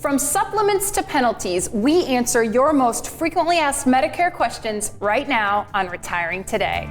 From supplements to penalties, we answer your most frequently asked Medicare questions right now on Retiring Today.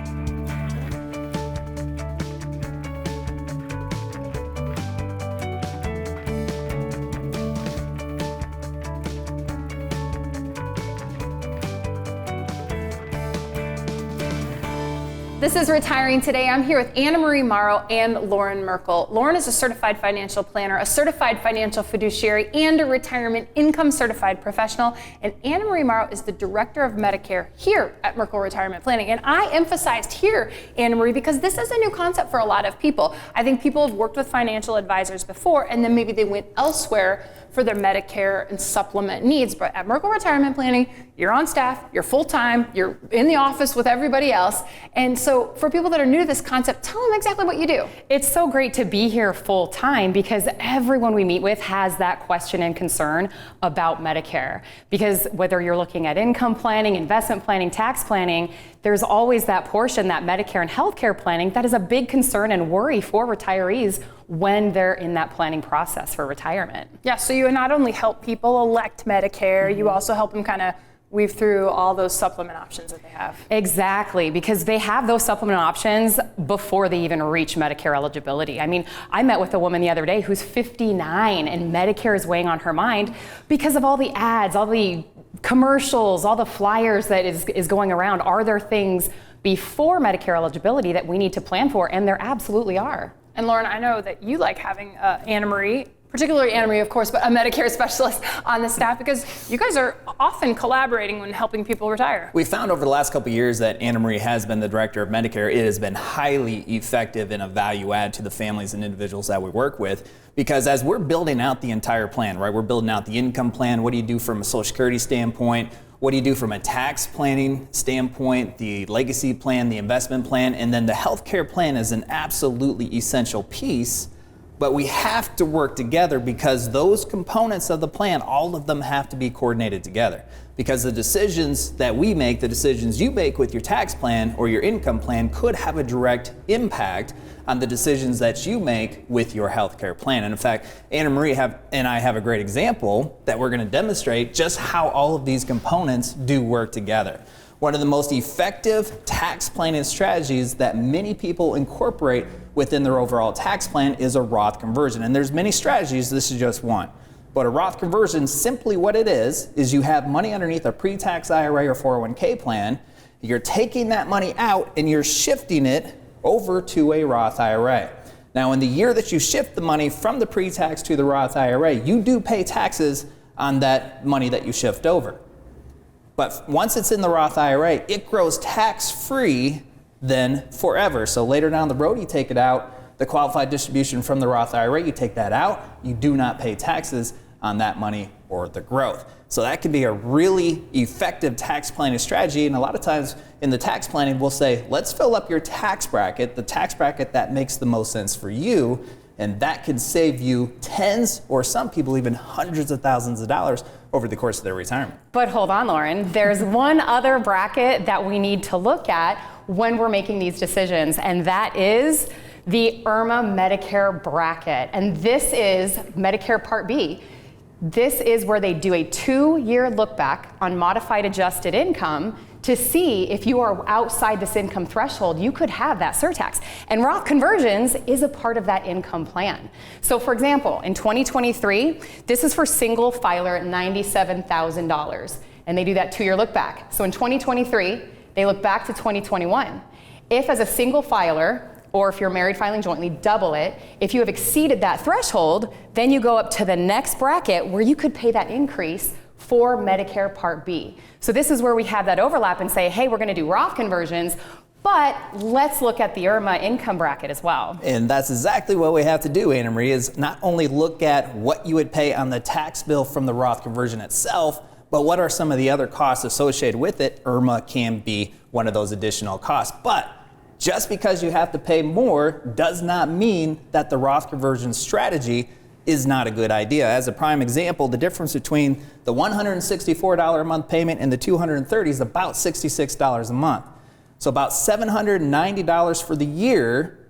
This is Retiring Today. I'm here with AnnaMarie Morrow and Loren Merkle. Loren is a certified financial planner, a certified financial fiduciary, and a retirement income certified professional. And AnnaMarie Morrow is the director of Medicare here at Merkle Retirement Planning. And I emphasized here, AnnaMarie, because this is a new concept for a lot of people. I think people have worked with financial advisors before, and then maybe they went elsewhere for their Medicare and supplement needs. But at Merkle Retirement Planning, you're on staff, you're full-time, you're in the office with everybody else. And so for people that are new to this concept, tell them exactly what you do. It's so great to be here full-time because everyone we meet with has that question and concern about Medicare. Because whether you're looking at income planning, investment planning, tax planning, there's always that portion, that Medicare and healthcare planning, that is a big concern and worry for retirees when they're in that planning process for retirement. Yeah, so you not only help people elect Medicare, you also help them kind of weave through all those supplement options that they have. Exactly, because they have those supplement options before they even reach Medicare eligibility. I mean, I met with a woman the other day who's 59 and Medicare is weighing on her mind because of all the ads, all the commercials, all the flyers that is going around. Are there things before Medicare eligibility that we need to plan for? And there absolutely are. And Loren, I know that you like having AnnaMarie, particularly AnnaMarie, of course, but a Medicare specialist on the staff because you guys are often collaborating when helping people retire. We found over the last couple of years that AnnaMarie has been the director of Medicare. It has been highly effective and a value add to the families and individuals that we work with because as we're building out the entire plan, right, we're building out the income plan. What do you do from a Social Security standpoint? What do you do from a tax planning standpoint, the legacy plan, the investment plan, and then the healthcare plan is an absolutely essential piece. But we have to work together because those components of the plan, all of them have to be coordinated together. Because the decisions that we make, the decisions you make with your tax plan or your income plan could have a direct impact on the decisions that you make with your healthcare plan. And in fact, AnnaMarie and I have a great example that we're going to demonstrate just how all of these components do work together. One of the most effective tax planning strategies that many people incorporate within their overall tax plan is a Roth conversion. And there's many strategies, this is just one. But a Roth conversion, simply what it is you have money underneath a pre-tax IRA or 401k plan, you're taking that money out and you're shifting it over to a Roth IRA. Now in the year that you shift the money from the pre-tax to the Roth IRA, you do pay taxes on that money that you shift over. But once it's in the Roth IRA, it grows tax-free then forever. So later down the road, you take it out, the qualified distribution from the Roth IRA, you take that out, you do not pay taxes on that money or the growth. So that can be a really effective tax planning strategy. And a lot of times in the tax planning, we'll say, let's fill up your tax bracket, the tax bracket that makes the most sense for you. And that can save you tens or some people even hundreds of thousands of dollars over the course of their retirement. But hold on, Loren, there's one other bracket that we need to look at when we're making these decisions, and that is the IRMA Medicare bracket. And this is Medicare Part B. This is where they do a 2-year look back on modified adjusted income to see if you are outside this income threshold, you could have that surtax. And Roth conversions is a part of that income plan. So for example, in 2023, this is for single filer at $97,000. And they do that 2-year look back. So in 2023, they look back to 2021. If as a single filer, or if you're married filing jointly, double it. If you have exceeded that threshold, then you go up to the next bracket where you could pay that increase for Medicare Part B. So this is where we have that overlap and say, hey, we're gonna do Roth conversions, but let's look at the IRMA income bracket as well. And that's exactly what we have to do, AnnaMarie, is not only look at what you would pay on the tax bill from the Roth conversion itself, but what are some of the other costs associated with it? IRMA can be one of those additional costs. But just because you have to pay more does not mean that the Roth conversion strategy is not a good idea. As a prime example, the difference between the $164 a month payment and the $230 is about $66 a month. So about $790 for the year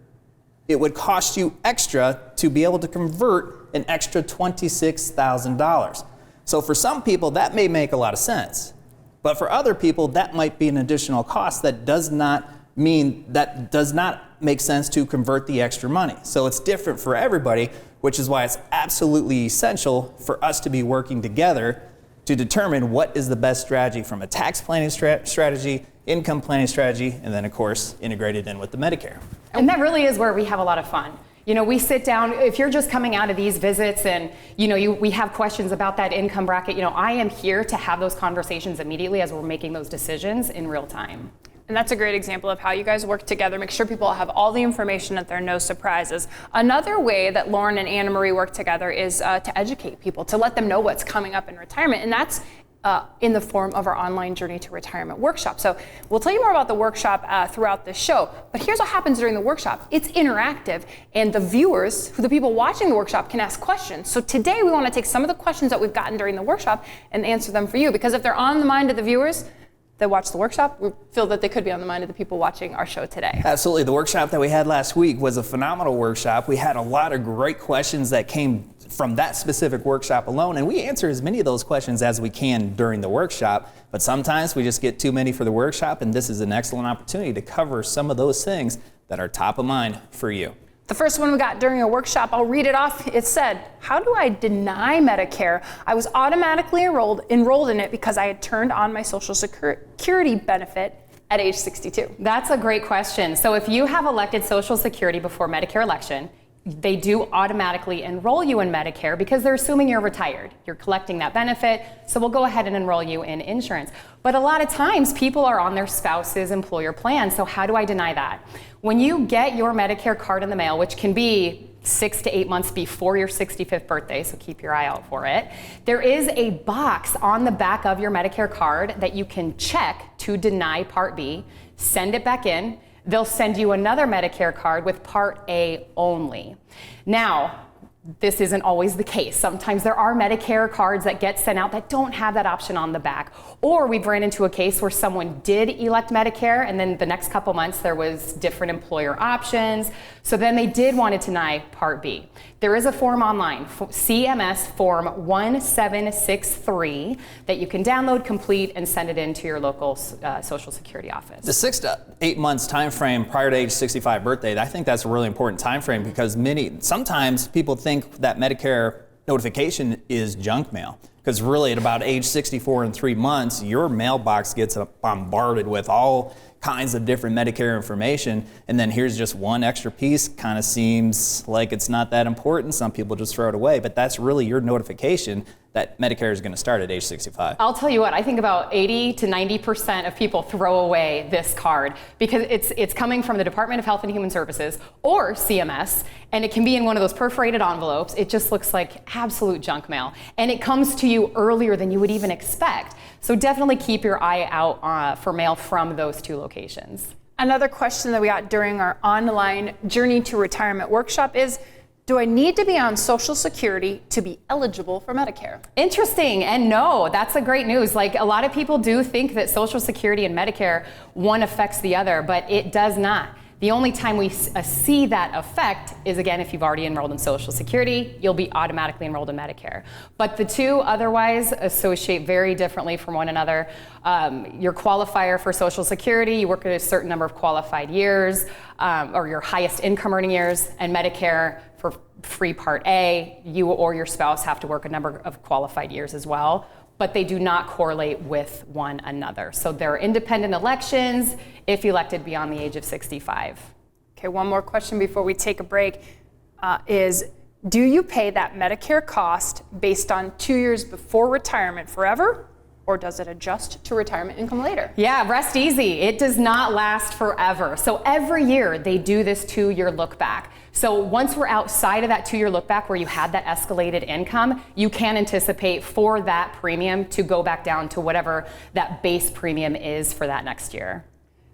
it would cost you extra to be able to convert an extra $26,000. So for some people, that may make a lot of sense. But for other people, that might be an additional cost that does not make sense to convert the extra money. So it's different for everybody, which is why it's absolutely essential for us to be working together to determine what is the best strategy from a tax planning strategy, income planning strategy, and then of course integrated in with the Medicare. And that really is where we have a lot of fun. You know, we sit down, if you're just coming out of these visits and, we have questions about that income bracket, I am here to have those conversations immediately as we're making those decisions in real time. And that's a great example of how you guys work together, make sure people have all the information, that there are no surprises. Another way that Loren and AnnaMarie work together is to educate people, to let them know what's coming up in retirement, and that's in the form of our online Journey to Retirement workshop. So we'll tell you more about the workshop throughout the show, but here's what happens during the workshop. It's interactive, and the viewers, the people watching the workshop, can ask questions. So today we want to take some of the questions that we've gotten during the workshop and answer them for you, because if they're on the mind of the viewers that watch the workshop, we feel that they could be on the mind of the people watching our show today. Absolutely. The workshop that we had last week was a phenomenal workshop. We had a lot of great questions that came from that specific workshop alone, and we answer as many of those questions as we can during the workshop, but sometimes we just get too many for the workshop, and this is an excellent opportunity to cover some of those things that are top of mind for you. The first one we got during a workshop, I'll read it off. It said, how do I deny Medicare? I was automatically enrolled in it because I had turned on my Social Security benefit at age 62. That's a great question. So if you have elected Social Security before Medicare election, they do automatically enroll you in Medicare because they're assuming you're retired. You're collecting that benefit, so we'll go ahead and enroll you in insurance. But a lot of times people are on their spouse's employer plan, so how do I deny that? When you get your Medicare card in the mail, which can be 6 to 8 months before your 65th birthday, so keep your eye out for it, there is a box on the back of your Medicare card that you can check to deny Part B, send it back in. They'll send you another Medicare card with Part A only. Now, this isn't always the case. Sometimes there are Medicare cards that get sent out that don't have that option on the back. Or we've ran into a case where someone did elect Medicare and then the next couple months there was different employer options. So then they did want to deny Part B. There is a form online, CMS Form 1763, that you can download, complete, and send it into your local Social Security office. The 6 to 8 months time frame prior to age 65 birthday, I think that's a really important time frame because sometimes people think that Medicare notification is junk mail. Because really at about age 64 and 3 months, your mailbox gets bombarded with all kinds of different Medicare information, and then here's just one extra piece. Kind of seems like it's not that important. Some people just throw it away, but that's really your notification that Medicare is going to start at age 65. I'll tell you what, I think about 80 to 90% of people throw away this card because it's coming from the Department of Health and Human Services or CMS, and it can be in one of those perforated envelopes. It just looks like absolute junk mail, and it comes to you earlier than you would even expect. So definitely keep your eye out for mail from those two locations. Another question that we got during our online Journey to Retirement workshop is, do I need to be on Social Security to be eligible for Medicare? Interesting, and no, that's a great news. Like a lot of people do think that Social Security and Medicare, one affects the other, but it does not. The only time we see that effect is, again, if you've already enrolled in Social Security, you'll be automatically enrolled in Medicare. But the two otherwise associate very differently from one another. Your qualifier for Social Security, you work at a certain number of qualified years, or your highest income earning years, and Medicare for free Part A, you or your spouse have to work a number of qualified years as well, but they do not correlate with one another. So there are independent elections if elected beyond the age of 65. Okay, one more question before we take a break is, do you pay that Medicare cost based on 2 years before retirement forever, or does it adjust to retirement income later? Yeah, rest easy. It does not last forever. So every year they do this 2-year look back. So once we're outside of that 2-year look back where you had that escalated income, you can anticipate for that premium to go back down to whatever that base premium is for that next year.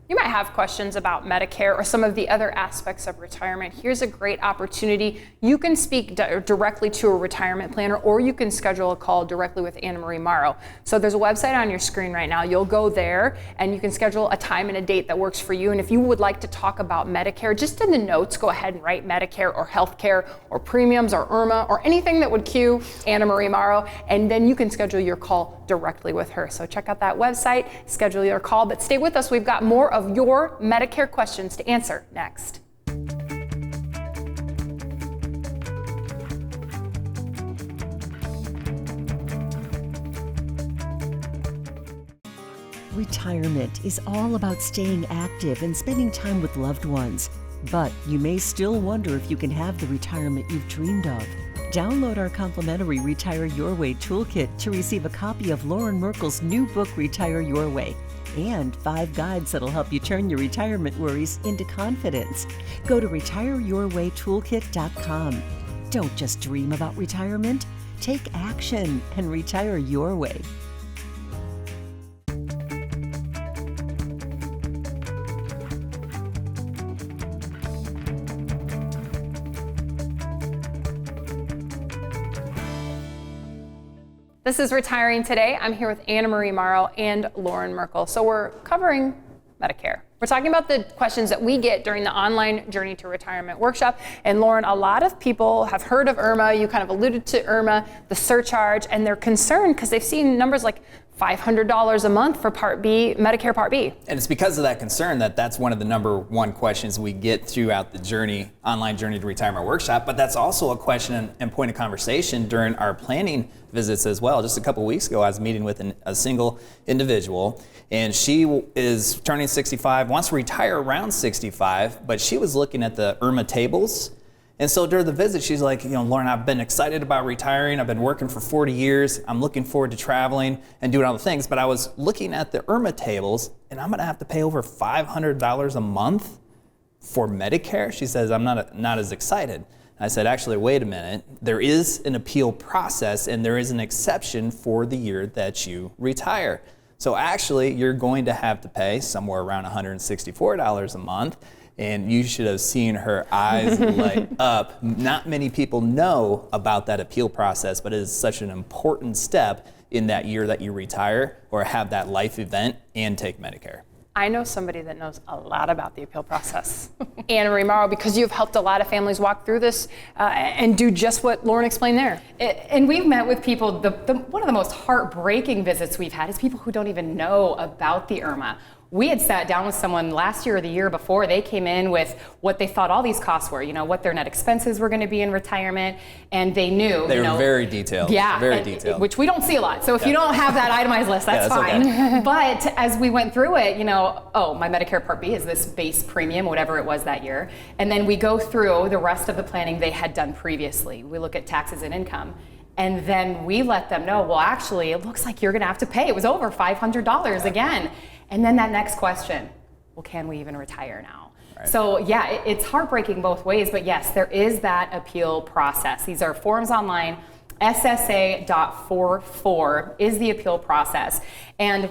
You might have questions about Medicare or some of the other aspects of retirement. Here's a great opportunity. You can speak directly to a retirement planner, or you can schedule a call directly with AnnaMarie Morrow. So there's a website on your screen right now. You'll go there and you can schedule a time and a date that works for you. And if you would like to talk about Medicare, just in the notes, go ahead and write Medicare or healthcare or premiums or IRMA or anything that would cue AnnaMarie Morrow, and then you can schedule your call directly with her. So check out that website, schedule your call, but stay with us. We've got more of your Medicare questions to answer next. Retirement is all about staying active and spending time with loved ones. But you may still wonder if you can have the retirement you've dreamed of. Download our complimentary Retire Your Way toolkit to receive a copy of Loren Merkle's new book, Retire Your Way, and 5 guides that'll help you turn your retirement worries into confidence. Go to retireyourwaytoolkit.com. Don't just dream about retirement. Take action and retire your way. This is Retiring Today. I'm here with AnnaMarie Morrow and Loren Merkle. So we're covering Medicare. We're talking about the questions that we get during the online Journey to Retirement workshop. And Loren, a lot of people have heard of IRMA. You kind of alluded to IRMA, the surcharge, and they're concerned because they've seen numbers like $500 a month for Part B, Medicare Part B. And it's because of that concern that's one of the number one questions we get throughout the online Journey to Retirement workshop, but that's also a question and point of conversation during our planning visits as well. Just a couple weeks ago, I was meeting with a single individual, and she is turning 65, wants to retire around 65, but she was looking at the IRMA tables. And so during the visit, she's like, Loren, I've been excited about retiring. I've been working for 40 years. I'm looking forward to traveling and doing all the things. But I was looking at the IRMA tables, and I'm going to have to pay over $500 a month for Medicare. She says, I'm not as excited. I said, actually, wait a minute. There is an appeal process, and there is an exception for the year that you retire. So actually, you're going to have to pay somewhere around $164 a month. And you should have seen her eyes light up. Not many people know about that appeal process, but it is such an important step in that year that you retire or have that life event and take Medicare. I know somebody that knows a lot about the appeal process. AnnaMarie Morrow, because you've helped a lot of families walk through this and do just what Loren explained there. And we've met with people, one of the most heartbreaking visits we've had is people who don't even know about the IRMA. We had sat down with someone last year or the year before. They came in with what they thought all these costs were, what their net expenses were going to be in retirement, and they knew. They were very detailed. Yeah, very detailed. Which we don't see a lot. So if you don't have that itemized list, that's fine. Okay. But as we went through it, my Medicare Part B is this base premium, whatever it was that year. And then we go through the rest of the planning they had done previously. We look at taxes and income. And then we let them know, well, actually, it looks like you're going to have to pay. It was over $500 again. And then that next question, well, can we even retire now? Right. So yeah, it's heartbreaking both ways, but yes, there is that appeal process. These are forms online. SSA.44 is the appeal process. And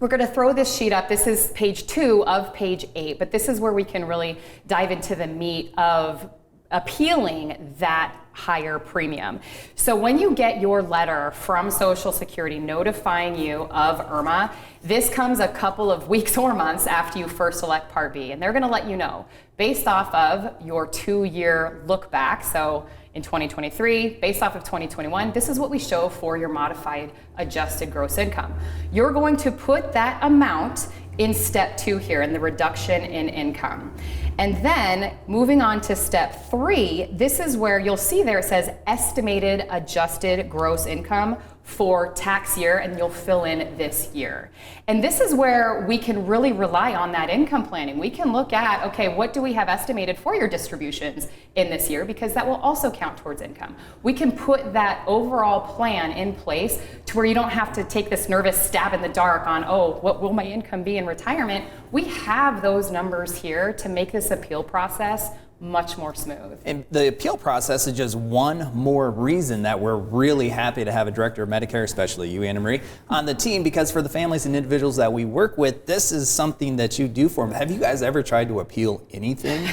we're going to throw this sheet up. This is page 2 of page 8, but this is where we can really dive into the meat of appealing that higher premium. So when you get your letter from Social Security notifying you of IRMA, this comes a couple of weeks or months after you first select Part B, and they're going to let you know based off of your 2-year look back. So in 2023, based off of 2021, this is what we show for your modified adjusted gross income. You're going to put that amount in step 2 here in the reduction in income. And then moving on to step 3, this is where you'll see there it says estimated adjusted gross income for tax year, and you'll fill in this year. And this is where we can really rely on that income planning. We can look at, okay, what do we have estimated for your distributions in this year, because that will also count towards income. We can put that overall plan in place to where you don't have to take this nervous stab in the dark on, oh, what will my income be in retirement? We have those numbers here to make this appeal process much more smooth. And the appeal process is just one more reason that we're really happy to have a director of Medicare, especially you, AnnaMarie, on the team, because for the families and individuals that we work with, this is something that you do for them. Have you guys ever tried to appeal anything?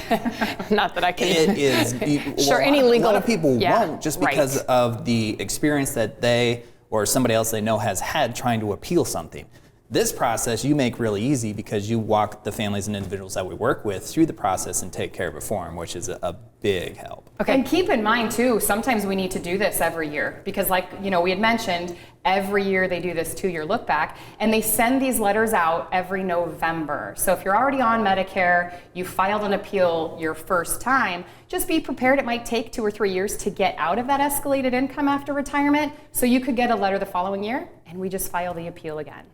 Not that I can. It is. Sure, any legal. A lot of people yeah, won't, just because of the experience that they or somebody else they know has had trying to appeal something. This process you make really easy because you walk the families and individuals that we work with through the process and take care of it for them, which is a big help. Okay. And keep in mind too, sometimes we need to do this every year because like, we had mentioned every year they do this 2-year look back and they send these letters out every November. So if you're already on Medicare, you filed an appeal your first time, just be prepared. It might take 2 or 3 years to get out of that escalated income after retirement. So you could get a letter the following year and we just file the appeal again.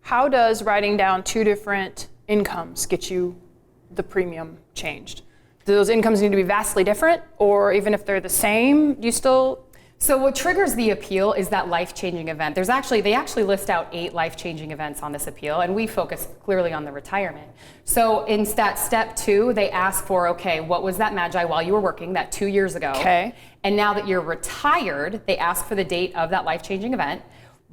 How does writing down 2 different incomes get you the premium changed? Do those incomes need to be vastly different, or even if they're the same, do you still? So what triggers the appeal is that life-changing event. They actually list out 8 life-changing events on this appeal, and we focus clearly on the retirement. So in that step 2, they ask for, okay, what was that magi while you were working that 2 years ago? Okay. And now that you're retired, they ask for the date of that life-changing event.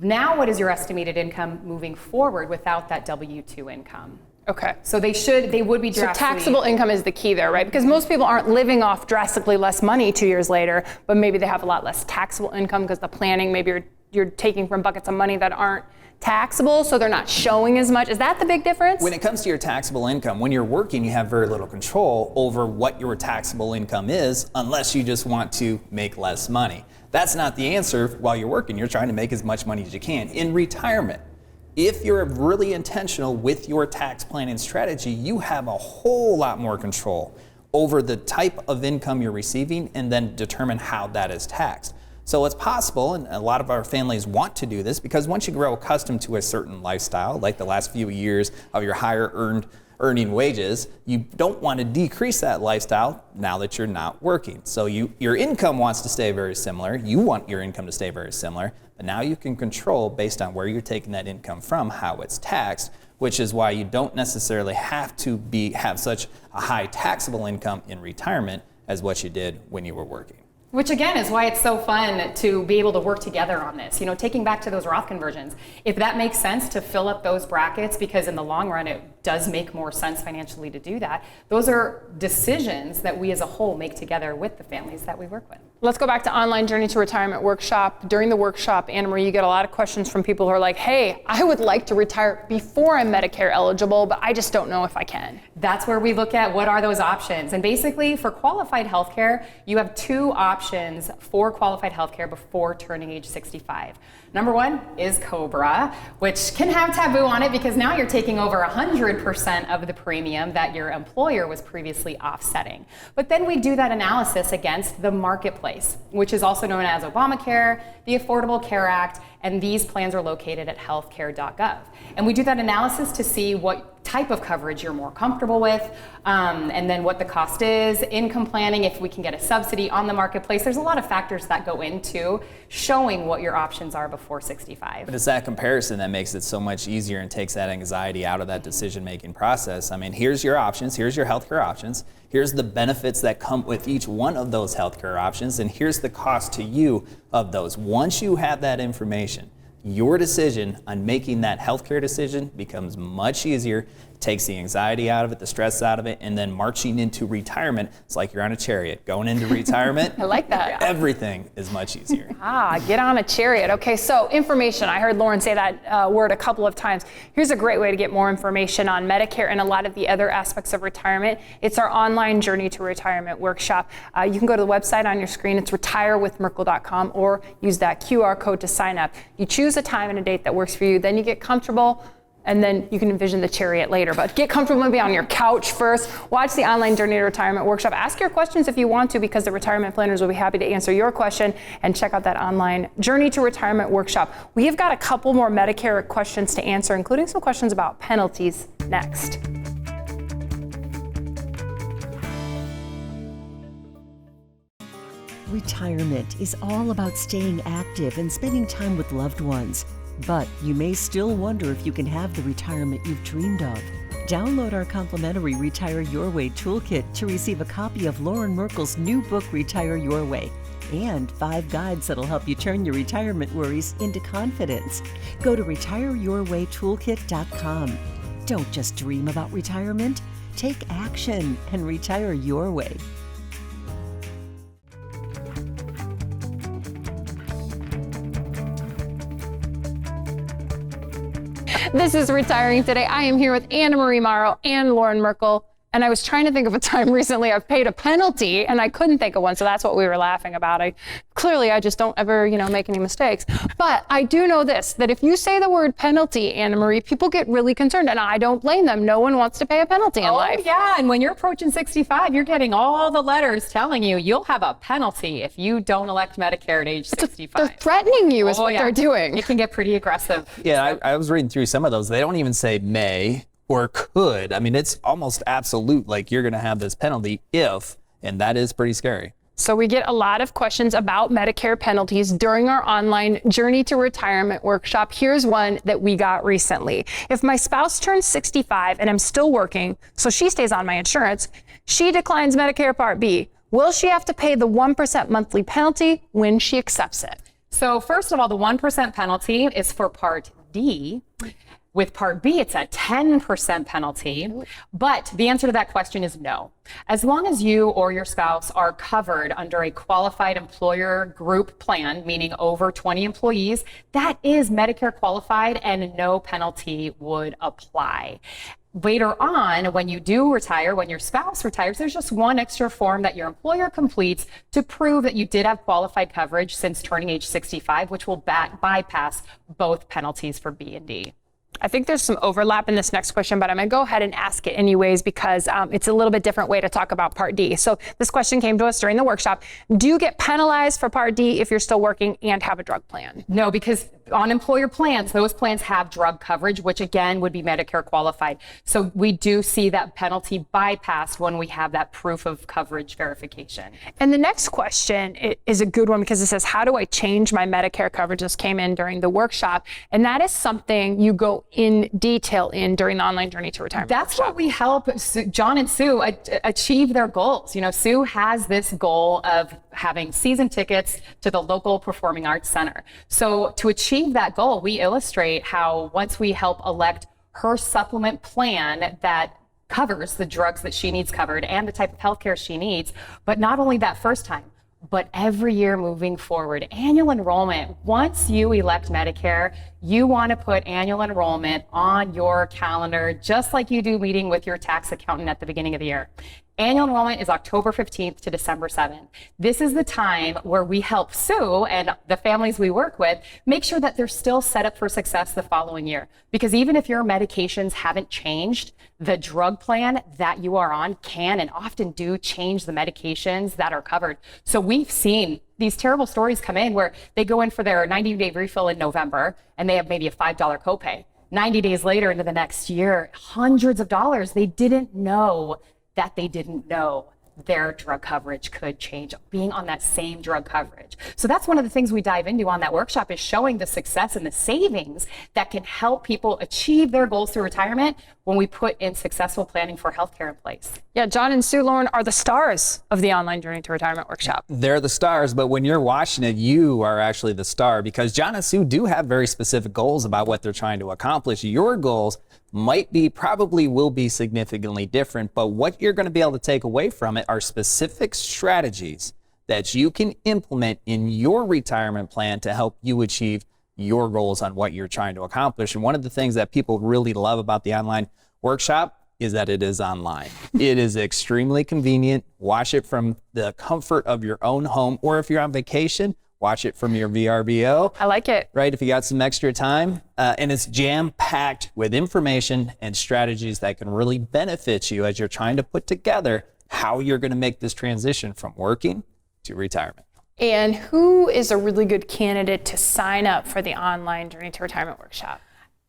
Now, what is your estimated income moving forward without that W-2 income? Okay. So they would be So taxable income is the key there, right? Because most people aren't living off drastically less money 2 years later, but maybe they have a lot less taxable income because the planning, maybe you're taking from buckets of money that aren't taxable, so they're not showing as much. Is that the big difference? When it comes to your taxable income, when you're working, you have very little control over what your taxable income is unless you just want to make less money. That's not the answer while you're working. You're trying to make as much money as you can. In retirement, if you're really intentional with your tax planning strategy, you have a whole lot more control over the type of income you're receiving and then determine how that is taxed. So it's possible, and a lot of our families want to do this, because once you grow accustomed to a certain lifestyle, like the last few years of your higher earning wages, you don't want to decrease that lifestyle now that you're not working. So your income wants to stay very similar. You want your income to stay very similar, but now you can control based on where you're taking that income from, how it's taxed, which is why you don't necessarily have to have such a high taxable income in retirement as what you did when you were working. Which again is why it's so fun to be able to work together on this. Taking back to those Roth conversions, if that makes sense to fill up those brackets, because in the long run it does make more sense financially to do that, those are decisions that we as a whole make together with the families that we work with. Let's go back to Online Journey to Retirement Workshop. During the workshop, AnnaMarie, you get a lot of questions from people who are like, hey, I would like to retire before I'm Medicare eligible, but I just don't know if I can. That's where we look at what are those options. And basically for qualified healthcare, you have 2 options for qualified healthcare before turning age 65. Number 1 is COBRA, which can have taboo on it because now you're taking over 100% of the premium that your employer was previously offsetting. But then we do that analysis against the marketplace, which is also known as Obamacare, the Affordable Care Act, and these plans are located at healthcare.gov. And we do that analysis to see what type of coverage you're more comfortable with, and then what the cost is, income planning, if we can get a subsidy on the marketplace. There's a lot of factors that go into showing what your options are before 65. But it's that comparison that makes it so much easier and takes that anxiety out of that decision-making process. I mean, here's your options, here's your healthcare options, here's the benefits that come with each one of those healthcare options, and here's the cost to you of those. Once you have that information, your decision on making that healthcare decision becomes much easier, takes the anxiety out of it, the stress out of it, and then marching into retirement, it's like you're on a chariot. Going into retirement, I like that. Everything is much easier. Get on a chariot. Okay, so information. I heard Loren say that word a couple of times. Here's a great way to get more information on Medicare and a lot of the other aspects of retirement. It's our Online Journey to Retirement Workshop. You can go to the website on your screen. It's retirewithmerkle.com, or use that QR code to sign up. You choose a time and a date that works for you. Then you get comfortable, and then you can envision the chariot later. But get comfortable maybe on your couch first. Watch the Online Journey to Retirement Workshop. Ask your questions if you want to, because the retirement planners will be happy to answer your question. And check out that Online Journey to Retirement Workshop. We have got a couple more Medicare questions to answer, including some questions about penalties next. Retirement is all about staying active and spending time with loved ones. But you may still wonder if you can have the retirement you've dreamed of. Download our complimentary Retire Your Way toolkit to receive a copy of Loren Merkle's new book, Retire Your Way, and 5 guides that'll help you turn your retirement worries into confidence. Go to retireyourwaytoolkit.com. Don't just dream about retirement. Take action and retire your way. This is Retiring Today. I am here with AnnaMarie Morrow and Loren Merkle. And I was trying to think of a time recently I've paid a penalty and I couldn't think of one. So that's what we were laughing about. I just don't ever, make any mistakes. But I do know this, that if you say the word penalty, AnnaMarie, people get really concerned, and I don't blame them. No one wants to pay a penalty in life. Oh yeah, and when you're approaching 65, you're getting all the letters telling you you'll have a penalty if you don't elect Medicare at age 65. They're threatening you is what they're doing. It can get pretty aggressive. Yeah, I was reading through some of those. They don't even say may or could. I mean, it's almost absolute, like you're going to have this penalty if, and that is pretty scary. So we get a lot of questions about Medicare penalties during our online Journey to Retirement workshop. Here's one that we got recently. If my spouse turns 65 and I'm still working, so she stays on my insurance, she declines Medicare Part B, will she have to pay the 1% monthly penalty when she accepts it? So first of all, the 1% penalty is for Part D. With Part B, it's a 10% penalty, but the answer to that question is no. As long as you or your spouse are covered under a qualified employer group plan, meaning over 20 employees, that is Medicare qualified and no penalty would apply. Later on, when you do retire, when your spouse retires, there's just one extra form that your employer completes to prove that you did have qualified coverage since turning age 65, which will bypass both penalties for B and D. I think there's some overlap in this next question, but I'm going to go ahead and ask it anyways because it's a little bit different way to talk about Part D. So this question came to us during the workshop. Do you get penalized for Part D if you're still working and have a drug plan? No, because on employer plans, those plans have drug coverage, which again would be Medicare qualified. So we do see that penalty bypassed when we have that proof of coverage verification. And the next question is a good one because it says, how do I change my Medicare coverage? This came in during the workshop. And that is something you go in detail in during the online Journey to Retirement That's workshop. what we help John and Sue achieve their goals. Sue has this goal of having season tickets to the local performing arts center. So to achieve that goal, we illustrate how once we help elect her supplement plan that covers the drugs that she needs covered and the type of healthcare she needs, but not only that first time, but every year moving forward, annual enrollment. Once you elect Medicare, you want to put annual enrollment on your calendar, just like you do meeting with your tax accountant at the beginning of the year. Annual enrollment is October 15th to December 7th. This is the time where we help Sue and the families we work with make sure that they're still set up for success the following year. Because even if your medications haven't changed, the drug plan that you are on can and often do change the medications that are covered. So we've seen these terrible stories come in where they go in for their 90-day refill in November and they have maybe a $5 copay. 90 days later into the next year, hundreds of dollars. They didn't know that they didn't know their drug coverage could change, being on that same drug coverage. So that's one of the things we dive into on that workshop, is showing the success and the savings that can help people achieve their goals through retirement when we put in successful planning for healthcare in place. Yeah, John and Sue, Loren, are the stars of the online Journey to Retirement workshop. They're the stars, but when you're watching it, you are actually the star, because John and Sue do have very specific goals about what they're trying to accomplish. Your goals probably will be significantly different, but what you're going to be able to take away from it are specific strategies that you can implement in your retirement plan to help you achieve your goals on what you're trying to accomplish. And one of the things that people really love about the online workshop is that it is online. It is extremely convenient. Watch it from the comfort of your own home, or if you're on vacation, watch it from your VRBO. I like it. Right, if you got some extra time. And it's jam-packed with information and strategies that can really benefit you as you're trying to put together how you're going to make this transition from working to retirement. And who is a really good candidate to sign up for the online Journey to Retirement workshop?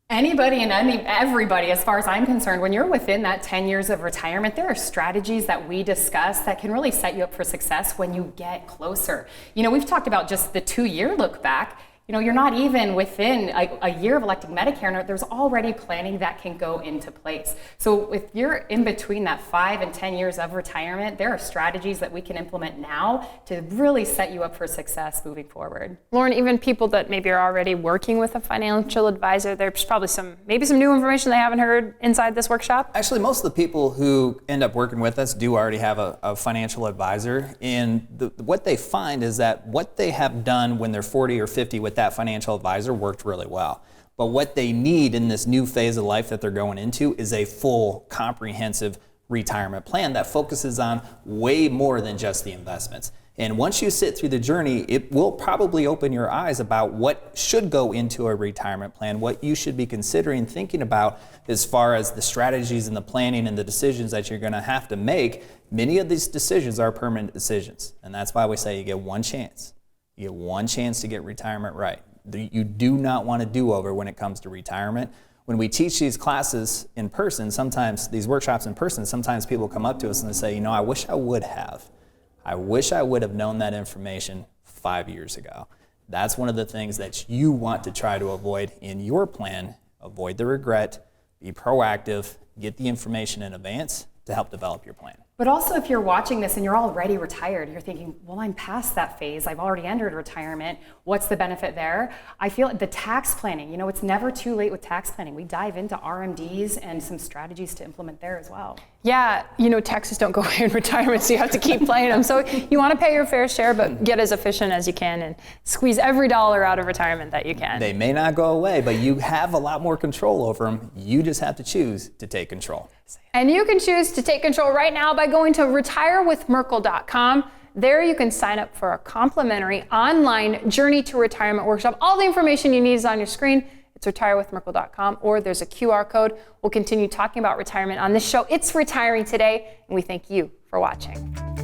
Anybody and everybody, as far as I'm concerned. When you're within that 10 years of retirement, there are strategies that we discuss that can really set you up for success when you get closer. We've talked about just the 2-year look back. you're not even within a year of electing Medicare, and there's already planning that can go into place. So if you're in between that 5 and 10 years of retirement, there are strategies that we can implement now to really set you up for success moving forward. Loren, even people that maybe are already working with a financial advisor, there's probably maybe some new information they haven't heard inside this workshop? Actually, most of the people who end up working with us do already have a financial advisor, and what they find is that what they have done when they're 40 or 50 with that financial advisor worked really well. But what they need in this new phase of life that they're going into is a full, comprehensive retirement plan that focuses on way more than just the investments. And once you sit through the journey, it will probably open your eyes about what should go into a retirement plan, what you should be considering thinking about as far as the strategies and the planning and the decisions that you're going to have to make. Many of these decisions are permanent decisions, and that's why we say you get one chance. You get one chance to get retirement right. You do not want a do-over when it comes to retirement. When we teach these classes in person, sometimes these workshops in person, sometimes people come up to us and they say, I wish I would have. I wish I would have known that information 5 years ago. That's one of the things that you want to try to avoid in your plan. Avoid the regret, be proactive, get the information in advance to help develop your plan. But also, if you're watching this and you're already retired, you're thinking, well, I'm past that phase. I've already entered retirement. What's the benefit there? I feel the tax planning, it's never too late with tax planning. We dive into RMDs and some strategies to implement there as well. Yeah, taxes don't go away in retirement, so you have to keep playing them. So you want to pay your fair share, but get as efficient as you can and squeeze every dollar out of retirement that you can. They may not go away, but you have a lot more control over them. You just have to choose to take control. And you can choose to take control right now by going to retirewithmerkle.com. There you can sign up for a complimentary online Journey to Retirement workshop. All the information you need is on your screen. It's retirewithmerkle.com, or there's a QR code. We'll continue talking about retirement on this show. It's Retiring Today, and we thank you for watching.